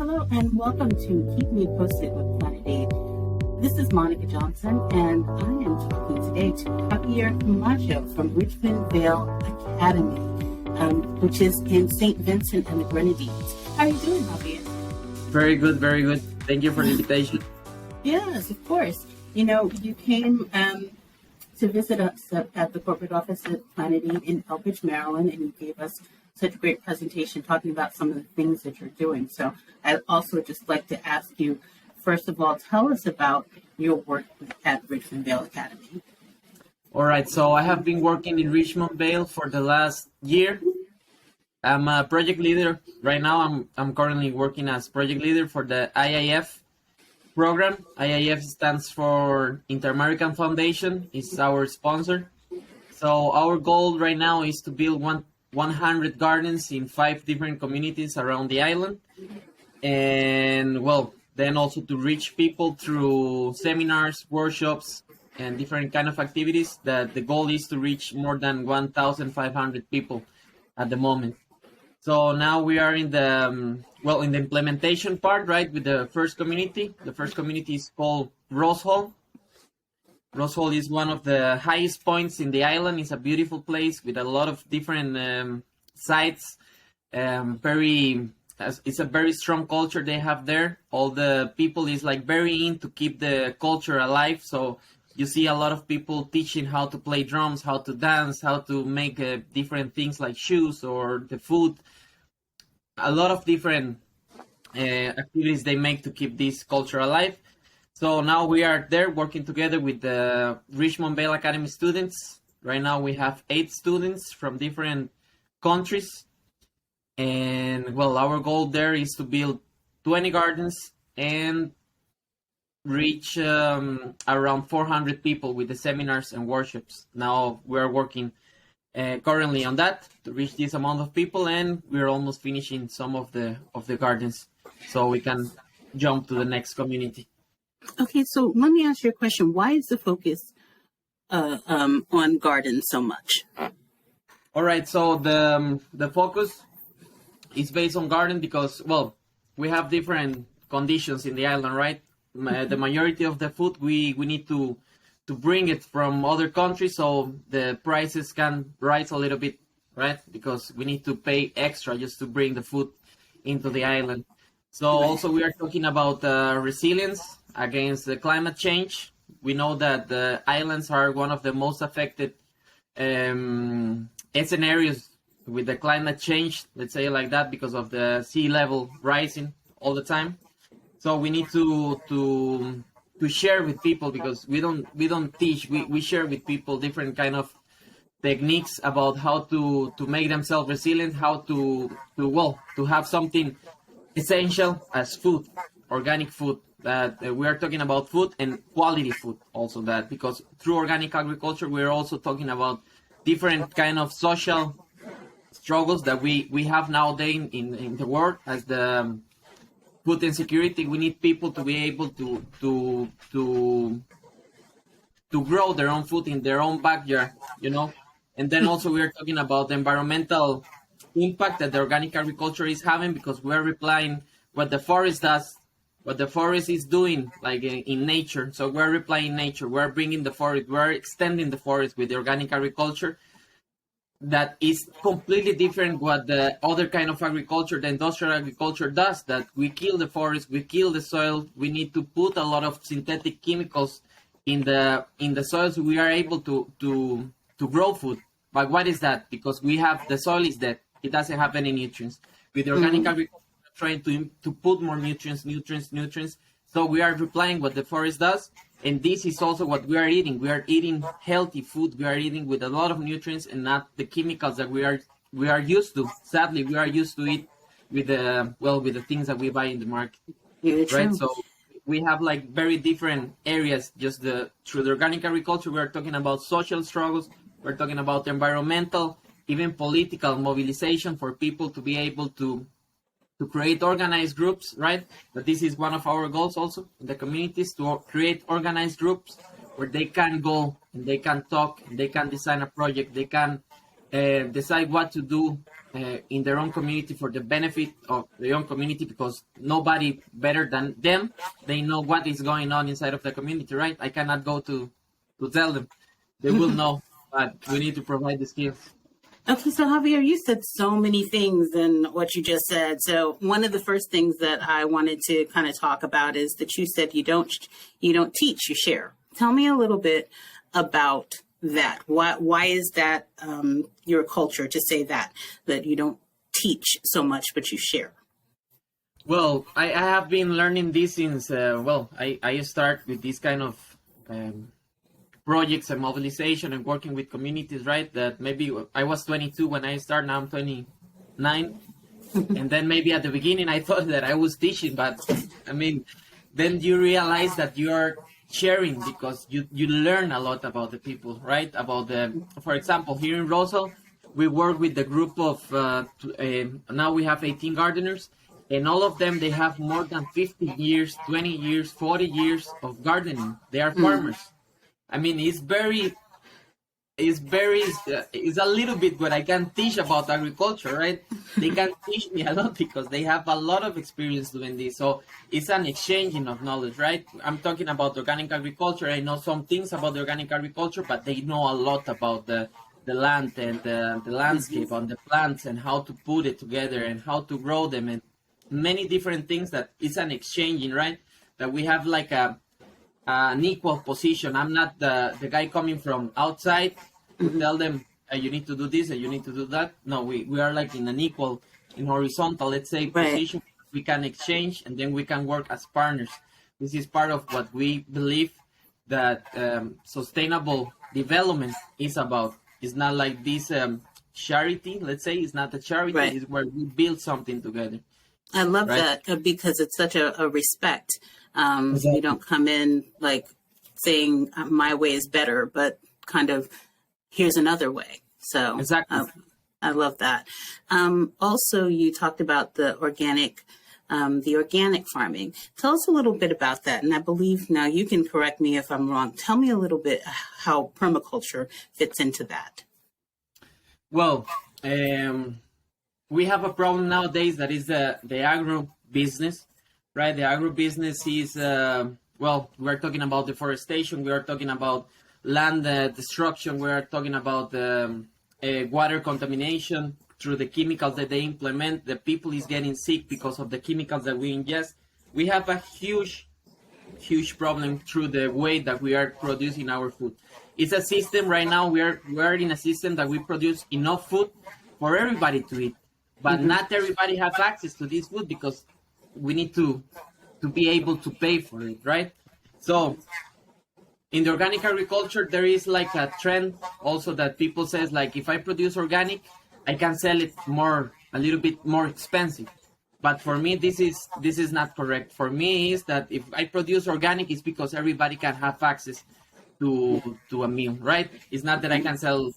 Hello and welcome to Keep Me Posted with Planet Aid. This is Monica Johnson and I am talking today to Javier Camacho from Richmond Vale Academy, which is in St. Vincent and the Grenadines. How are you doing, Javier? Very good, very good. Thank you for the invitation. Yes, of course. You know, you came to visit us at the corporate office at Planet Aid in Elbridge, Maryland, and you gave us such a great presentation talking about some of the things that you're doing. So I'd also just like to ask you, first of all, tell us about your work at Richmond Vale Academy. All right, so I have been working in Richmond Vale for the last year. I'm a project leader. Right now, I'm currently working as project leader for the IIF program. IIF stands for Inter-American Foundation. It's our sponsor. So our goal right now is to build 100 gardens in 5 different communities around the island. And, well, then also to reach people through seminars, workshops, and different kind of activities. That the goal is to reach more than 1,500 people at the moment. So now we are in the, in the implementation part, right, with the first community. The first community is called Rose Hall. Rose Hall is one of the highest points in the island. It's a beautiful place with a lot of different sites. It's a very strong culture they have there. All the people is like very in to keep the culture alive. So you see a lot of people teaching how to play drums, how to dance, how to make different things like shoes or the food. A lot of different activities they make to keep this culture alive. So now we are there working together with the Richmond Vale Academy students. Right now we have 8 students from different countries. And, well, our goal there is to build 20 gardens and reach around 400 people with the seminars and workshops. Now we're working currently on that to reach this amount of people, and we're almost finishing some of the gardens so we can jump to the next community. Okay, so let me ask you a question. Why is the focus on gardens so much? All right, so the focus is based on garden because, well, we have different conditions in the island, right? The majority of the food we need to bring it from other countries, so the prices can rise a little bit, right? Because we need to pay extra just to bring the food into the island. So also we are talking about resilience against the climate change. We know that the islands are one of the most affected scenarios with the climate change, let's say like that, because of the sea level rising all the time. So we need to share with people, because we don't teach. We share with people different kind of techniques about how to make themselves resilient, how to have something essential as food, organic food. That we are talking about food and quality food also, that because through organic agriculture we're also talking about different kind of social struggles that we have nowadays in the world as the food insecurity. We need people to be able to grow their own food in their own backyard, you know. And then also we are talking about the environmental impact that the organic agriculture is having, because we are replying what the forest does, what the forest is doing, like in nature. So we're replying nature. We're bringing the forest. We're extending the forest with the organic agriculture. That is completely different what the other kind of agriculture, the industrial agriculture, does. That we kill the forest, we kill the soil. We need to put a lot of synthetic chemicals in the soil so we are able to grow food. But what is that? Because we have the soil is dead. It doesn't have any nutrients. With the organic agriculture, we're trying to put more nutrients. So we are replying what the forest does. And this is also what we are eating. We are eating healthy food. We are eating with a lot of nutrients and not the chemicals that we are used to. Sadly, we are used to it with the things that we buy in the market, right? So we have like very different areas. Just through the organic agriculture, we are talking about social struggles. We're talking about environmental, even political mobilization for people to be able to create organized groups, right? But this is one of our goals also in the communities, to create organized groups where they can go and they can talk, and they can design a project, they can decide what to do in their own community for the benefit of their own community, because nobody better than them, they know what is going on inside of the community, right? I cannot go to tell them. They will know, but we need to provide the skills. Okay, so Javier, you said so many things in what you just said. So one of the first things that I wanted to kind of talk about is that you said you don't teach, you share. Tell me a little bit about that. Why is that your culture to say that you don't teach so much, but you share? Well, I have been learning this since, I start with this kind of projects and mobilization and working with communities, right? That maybe I was 22 when I started, now I'm 29. And then maybe at the beginning I thought that I was teaching, but I mean, then you realize that you are sharing, because you learn a lot about the people, right? About for example, here in Rosal, we work with the group of, now we have 18 gardeners, and all of them, they have more than 50 years, 20 years, 40 years of gardening. They are farmers. I mean, it's a little bit what I can teach about agriculture, right? They can teach me a lot because they have a lot of experience doing this. So it's an exchanging of knowledge, right? I'm talking about organic agriculture. I know some things about the organic agriculture, but they know a lot about the land and the landscape and the plants and how to put it together and how to grow them and many different things. That it's an exchanging, right? That we have like an equal position. I'm not the guy coming from outside to tell them you need to do this and you need to do that. No, we are like in an equal, in horizontal, let's say, position. We can exchange and then we can work as partners. This is part of what we believe that sustainable development is about. It's not like this charity, let's say. It's not a charity. Right. It's where we build something together. I love right? that because it's such a respect. Exactly. You don't come in like saying my way is better, but kind of here's another way. So exactly. I love that. Also, you talked about the organic farming. Tell us a little bit about that. And I believe, now you can correct me if I'm wrong. Tell me a little bit how permaculture fits into that. Well, we have a problem nowadays that is the agro business, right? The agro business is, we're talking about deforestation, we are talking about land destruction, we are talking about water contamination through the chemicals that they implement. The people is getting sick because of the chemicals that we ingest. We have a huge problem through the way that we are producing our food. It's a system right now, we're in a system that we produce enough food for everybody to eat. But not everybody has access to this food because we need to be able to pay for it, right? So in the organic agriculture, there is like a trend also that people says, like, if I produce organic, I can sell it a little bit more expensive. But for me, this is not correct. For me, is that if I produce organic, it's because everybody can have access to a meal, right? It's not that I can sell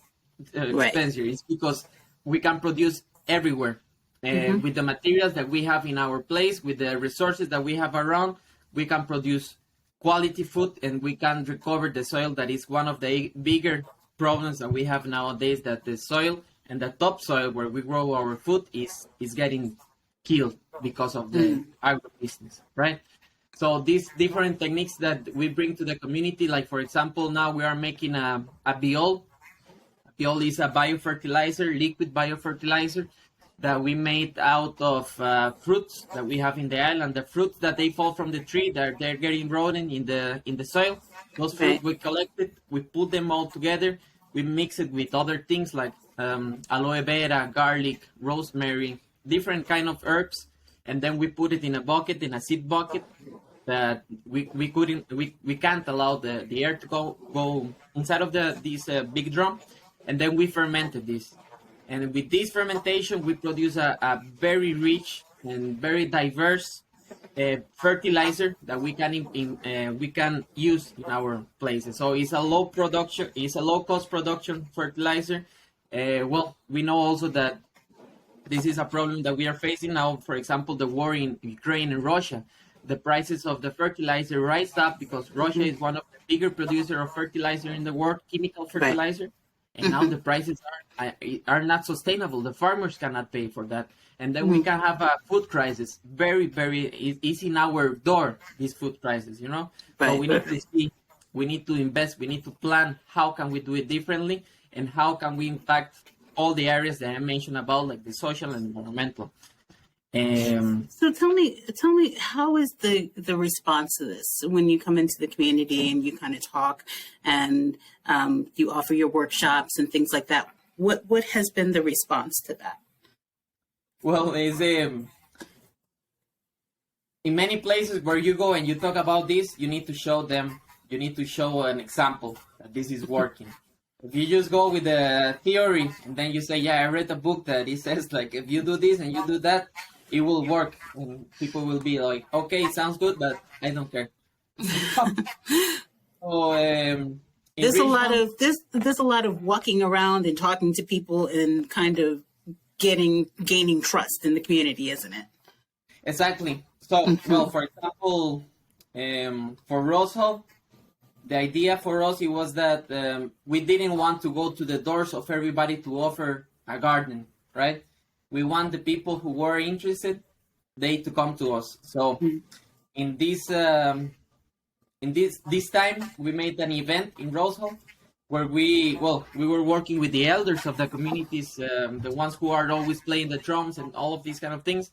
expensive. It's because we can produce everywhere. With the materials that we have in our place, with the resources that we have around, we can produce quality food and we can recover the soil. That is one of the bigger problems that we have nowadays, that the soil and the topsoil where we grow our food is getting killed because of the agribusiness, right? So these different techniques that we bring to the community, like for example, now we are making a biol. Biol is a biofertilizer, liquid biofertilizer that we made out of fruits that we have in the island. The fruits that they fall from the tree, they're getting rotten in the soil. Those fruits we collected, we put them all together, we mix it with other things like aloe vera, garlic, rosemary, different kind of herbs, and then we put it in a bucket, in a seed bucket, that we can't allow the air to go inside of this big drum, and then we fermented this. And with this fermentation, we produce a very rich and very diverse fertilizer that we can use in our places. So it's a low cost production fertilizer. We know also that this is a problem that we are facing now. For example, the war in Ukraine and Russia, the prices of the fertilizer rise up because Russia is one of the bigger producers of fertilizer in the world, chemical fertilizer. and now the prices are not sustainable. The farmers cannot pay for that, and then we can have a food crisis very, very easy in our door. These food crisis, you know. So we need to see, we need to invest, we need to plan how can we do it differently, and how can we impact all the areas that I mentioned about, like the social and environmental. So tell me, how is the response to this when you come into the community and you kind of talk and you offer your workshops and things like that? What has been the response to that? Well, it's in many places where you go and you talk about this, you need to show them, you need to show an example that this is working. If you just go with the theory and then you say, yeah, I read a book that it says, like, if you do this and you do that, it will work. And people will be like, okay, it sounds good, but I don't care. So, there's a lot of walking around and talking to people and kind of gaining trust in the community, isn't it? Exactly. So, well, for example, for Rosal, the idea for us, it was that we didn't want to go to the doors of everybody to offer a garden, right? We want the people who were interested, they to come to us. So in this time, we made an event in Rosal where we were working with the elders of the communities, the ones who are always playing the drums and all of these kind of things.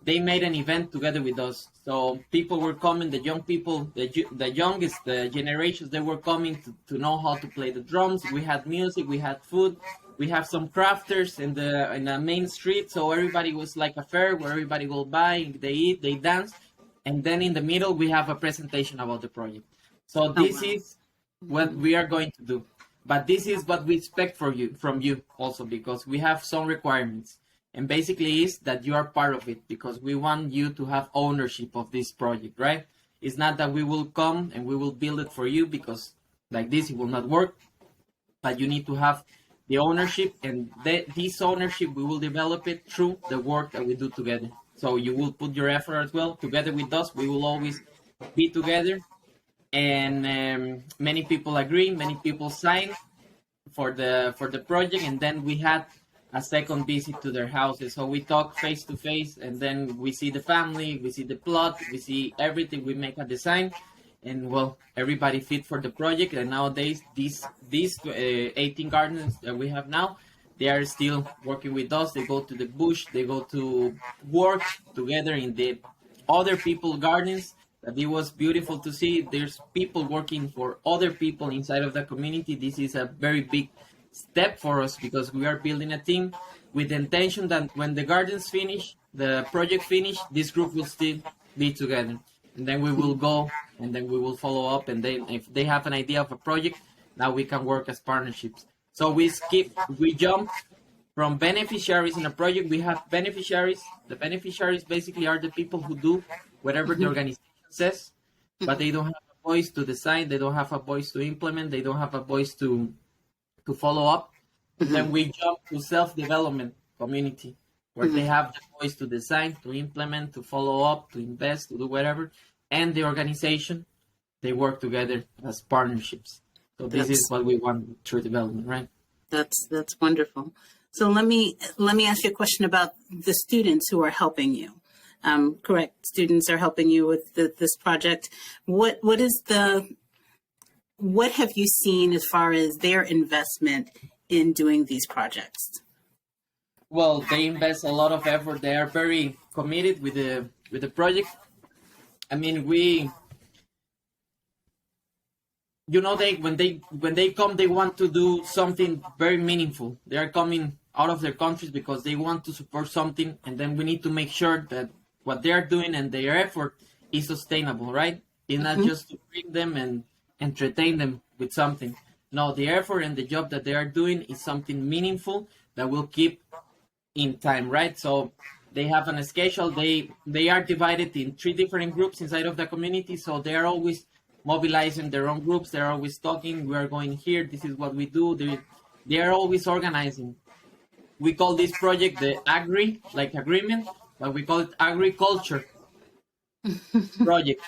They made an event together with us. So people were coming, the young people, the youngest generations, they were coming to know how to play the drums. We had music, we had food, we have some crafters in the main street. So everybody was like a fair where everybody will buy, they eat, they dance. And then in the middle, we have a presentation about the project. So this is what we are going to do. But this is what we expect from you also, because we have some requirements. And basically is that you are part of it, because we want you to have ownership of this project, right? It's not that we will come and we will build it for you, because like this, it will not work. But you need to have the ownership, and this ownership, we will develop it through the work that we do together. So you will put your effort as well. Together with us, we will always be together. And many people agree, many people sign for the project, and then we had a second visit to their houses. So we talk face to face, and then we see the family, we see the plot, we see everything, we make a design, and well, everybody fit for the project. And nowadays, these 18 gardeners that we have now, they are still working with us. They go to the bush, they go to work together in the other people's gardens. That it was beautiful to see. There's people working for other people inside of the community. This is a very big step for us, because we are building a team with the intention that when the gardens finish, the project finish, this group will still be together. And then we will go, and then we will follow up, and then if they have an idea of a project, now we can work as partnerships. So we jump from beneficiaries in a project. We have beneficiaries. The beneficiaries basically are the people who do whatever the organization says, but they don't have a voice to design, they don't have a voice to implement, they don't have a voice to follow up. Then we jump to self-development community, where they have the voice to design, to implement, to follow up, to invest, to do whatever. And the organization, they work together as partnerships. So this is what we want through development, right? That's wonderful. So let me ask you a question about the students who are helping you. Correct, students are helping you with this project. What have you seen as far as their investment in doing these projects? Well, they invest a lot of effort. They are very committed with the project. I mean, when they come, they want to do something very meaningful. They are coming out of their countries because they want to support something, and then we need to make sure that what they are doing and their effort is sustainable, right? It's not just to bring them and entertain them with something. No, the effort and the job that they are doing is something meaningful that will keep in time, right? So they have a schedule. They are divided in 3 different groups inside of the community. So they are always mobilizing their own groups. They're always talking. We are going here. This is what we do. They are always organizing. We call this project the agreement, but we call it agriculture project.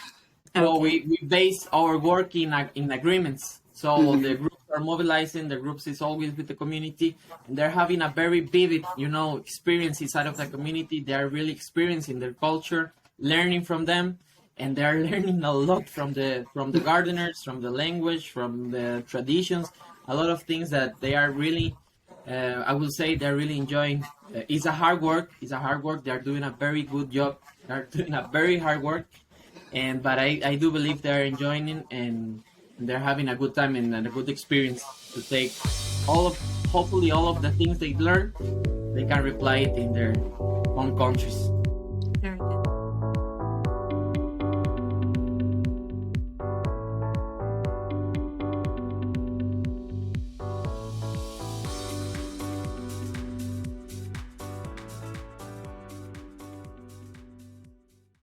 So we base our work in agreements. So the groups are mobilizing, the groups is always with the community, and they're having a very vivid, experience inside of the community. They are really experiencing their culture, learning from them, and they are learning a lot from the gardeners, from the language, from the traditions, a lot of things that they are really, I will say, they're really enjoying. It's a hard work. It's a hard work. They're doing a very good job. They're doing a very hard work, but I do believe they're enjoying it, and they're having a good time and a good experience to take hopefully all of the things they learn, they can apply it in their own countries.